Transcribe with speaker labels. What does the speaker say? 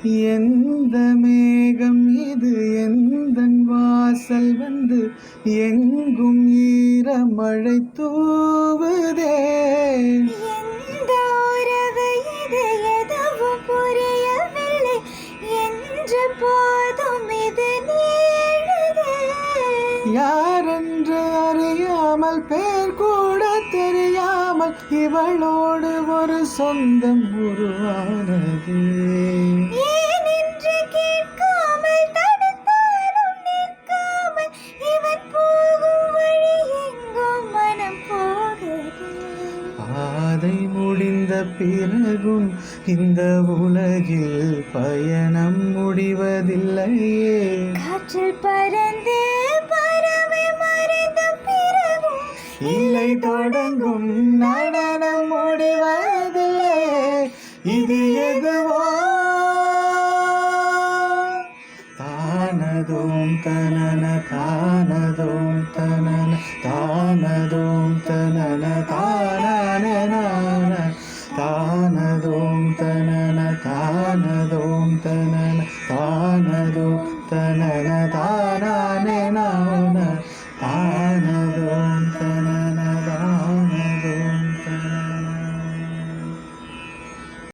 Speaker 1: எந்த மேகம் இது எந்தன் வாசல் வந்து எங்கும் ஈரமழை தூவுதே.
Speaker 2: எந்த உறவு இது எதுவும் புரியவில்லை என்று போதும் இது நீழுதே.
Speaker 1: யாரென்று அறியாமல் பேர் கூட தெரியாமல் இவளோடு ஒரு சொந்தம் உருவானது.
Speaker 2: ஏன் என்று கேட்காமல் தடுத்தாலும் நிற்காமல் இவன் போகும் வழி எங்கும் மனம் போகுது.
Speaker 1: பாதை முடிந்த பிறகும் இந்த உலகில் பயணம் முடிவதில்லையே.
Speaker 2: காற்றில் பறந்து பறவை மறைந்த பிறகும்
Speaker 1: இல்லை தொடங்கும் நடனம் முடிவதில்லை. இது எதுவோ தானதோம் தனன தானதோம் தனன தானதோம் தனன தானன தானதோம் தனன தானதோம் தனன தானதோம் தனன தானன